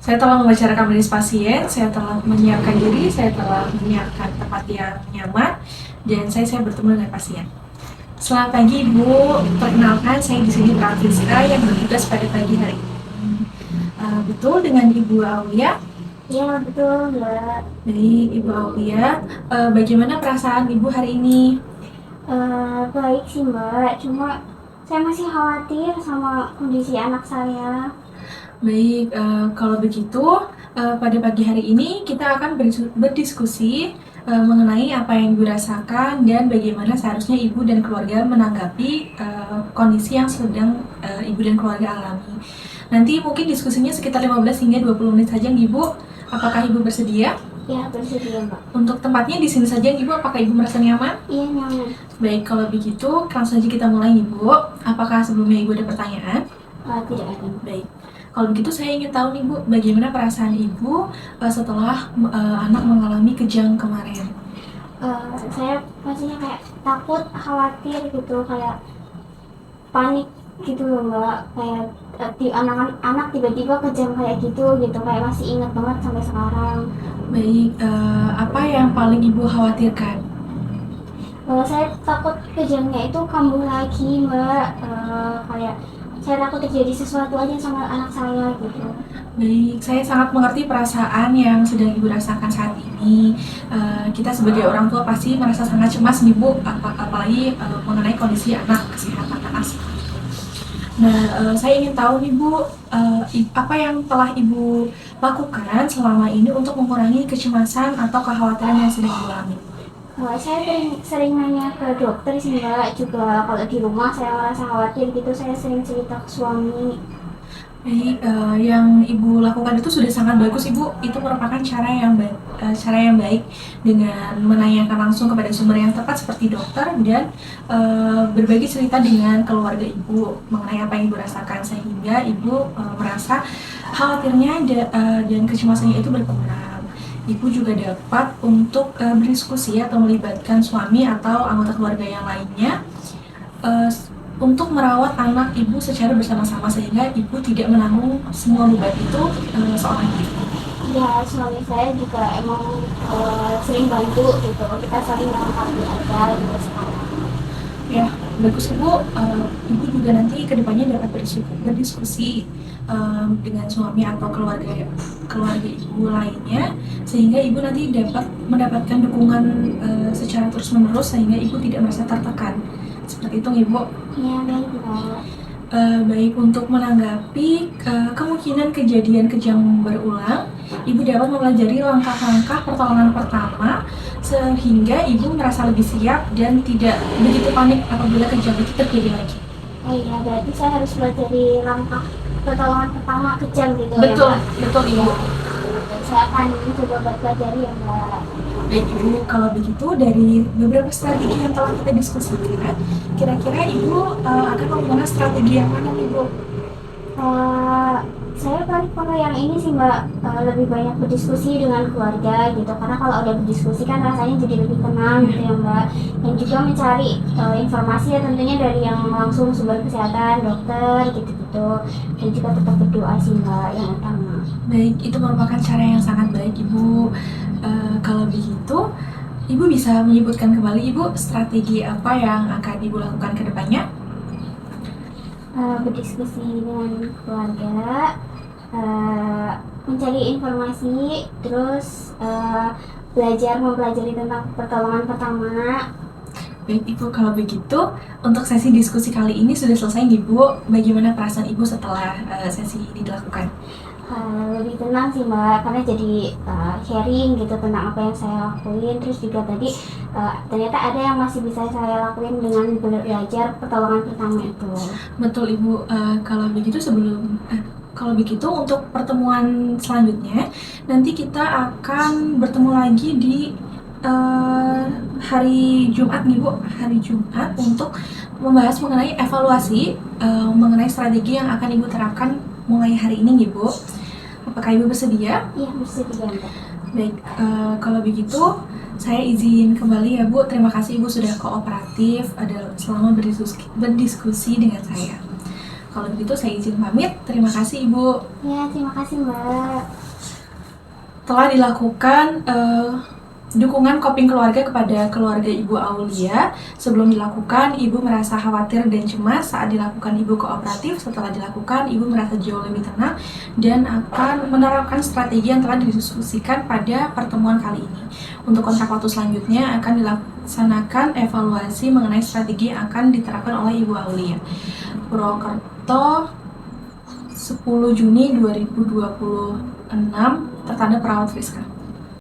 Saya telah membaca rekam medis pasien, saya telah menyiapkan diri, saya telah menyiapkan tempat yang nyaman, dan saya bertemu dengan pasien. Selamat pagi Ibu, perkenalkan saya di sini Kak Friska yang bertugas pada pagi hari ini. Betul dengan Ibu Aulia? Iya betul Mbak. Baik Ibu Aulia, bagaimana perasaan Ibu hari ini? Baik sih Mbak, cuma saya masih khawatir sama kondisi anak saya. Baik, kalau begitu pada pagi hari ini kita akan berdiskusi mengenai apa yang Ibu rasakan dan bagaimana seharusnya Ibu dan keluarga menanggapi kondisi yang sedang Ibu dan keluarga alami. Nanti mungkin diskusinya sekitar 15 hingga 20 menit saja Ibu. Apakah Ibu bersedia? Ya bersedia Mbak. Untuk tempatnya di sini saja Ibu, apakah Ibu merasa nyaman? Iya nyaman. Baik, kalau begitu langsung saja kita mulai Ibu. Apakah sebelumnya Ibu ada pertanyaan? Tidak ada. Baik. Kalau begitu saya ingin tahu nih Bu, bagaimana perasaan Ibu setelah anak mengalami kejang kemarin? Saya pastinya kayak takut, khawatir gitu, kayak panik gitu loh Mbak. Kayak anak tiba-tiba kejam kayak gitu, kayak masih ingat banget sampai sekarang. Baik, apa yang paling Ibu khawatirkan? Saya takut kejamnya itu kambuh lagi Mbak. Kayak saya takut terjadi sesuatu aja sama anak saya gitu. Baik, saya sangat mengerti perasaan yang sedang Ibu rasakan saat ini. Kita sebagai orang tua pasti merasa sangat cemas nih Bu, apalagi mengenai kondisi anak, kesehatan anak. Nah, saya ingin tahu nih Bu, apa yang telah Ibu lakukan selama ini untuk mengurangi kecemasan atau kekhawatiran yang sedang Ibu alami? Saya sering nanya ke dokter sih Mbak, juga kalau di rumah saya merasa khawatir gitu, saya sering cerita ke suami. Baik, yang Ibu lakukan itu sudah sangat bagus Ibu. Itu merupakan cara yang baik dengan menanyakan langsung kepada sumber yang tepat seperti dokter dan berbagi cerita dengan keluarga Ibu mengenai apa yang Ibu rasakan sehingga Ibu merasa khawatirnya dan kecemasannya itu berkurang. Ibu juga dapat untuk berdiskusi atau melibatkan suami atau anggota keluarga yang lainnya untuk merawat anak Ibu secara bersama-sama sehingga Ibu tidak menanggung semua beban itu seorang diri. Ya suami saya juga emang sering bantu gitu, kita saling melengkapi aja gitu sekarang. Ya, bagus Ibu. Ibu juga nanti kedepannya dapat berdiskusi dengan suami atau keluarga Ibu lainnya sehingga Ibu nanti dapat mendapatkan dukungan secara terus-menerus sehingga Ibu tidak merasa tertekan. Seperti itu Ibu. Ya baik Mbak. Baik, untuk menanggapi kemungkinan kejadian kejang berulang, Ibu dapat mempelajari langkah-langkah pertolongan pertama sehingga Ibu merasa lebih siap dan tidak begitu panik apabila kejang itu terjadi lagi. Oh iya, berarti saya harus belajar di langkah pertolongan pertama kejam gitu Betul, ya Mbak. betul Ibu. Saya akan coba pelajari ya Mbak. Baik Ibu, kalau begitu dari beberapa strategi yang telah kita diskusikan, kira-kira Ibu akan menggunakan strategi yang mana Ibu? Saya paling yang ini sih Mbak, lebih banyak berdiskusi dengan keluarga gitu, karena kalau udah berdiskusi kan rasanya jadi lebih tenang gitu ya Mbak, dan juga mencari informasi ya tentunya dari yang langsung sumber kesehatan, dokter gitu-gitu, dan juga tetap berdoa sih Mbak yang utama. Baik, itu merupakan cara yang sangat baik Ibu. Kalau begitu, Ibu bisa menyebutkan kembali Ibu strategi apa yang akan Ibu lakukan ke depannya? Berdiskusi dengan keluarga, mencari informasi, terus mempelajari tentang pertolongan pertama. Baik Ibu, kalau begitu untuk sesi diskusi kali ini sudah selesai Ibu. Bagaimana perasaan Ibu setelah sesi ini dilakukan? Lebih tenang sih Mbak, karena jadi sharing gitu tentang apa yang saya lakuin, terus juga tadi ternyata ada yang masih bisa saya lakuin dengan belajar pertolongan pertama itu. Betul Ibu. Kalau begitu untuk pertemuan selanjutnya nanti kita akan bertemu lagi di hari Jumat nih Bu, hari Jumat untuk membahas mengenai evaluasi mengenai strategi yang akan Ibu terapkan mulai hari ini nih Bu. Apakah Ibu bersedia? Iya bersedia Mbak. Baik, kalau begitu saya izin kembali ya Bu. Terima kasih Ibu sudah kooperatif selama berdiskusi dengan saya. Kalau begitu saya izin pamit. Terima kasih Ibu. Ya, terima kasih Mbak. Telah dilakukan dukungan coping keluarga kepada keluarga Ibu Aulia. Sebelum dilakukan, Ibu merasa khawatir dan cemas. Saat dilakukan, Ibu kooperatif. Setelah dilakukan, Ibu merasa jauh lebih tenang dan akan menerapkan strategi yang telah didiskusikan pada pertemuan kali ini. Untuk kontrak waktu selanjutnya akan dilaksanakan evaluasi mengenai strategi yang akan diterapkan oleh Ibu Aulia. Purwokerto, 10 Juni 2026, tertanda perawat Friska.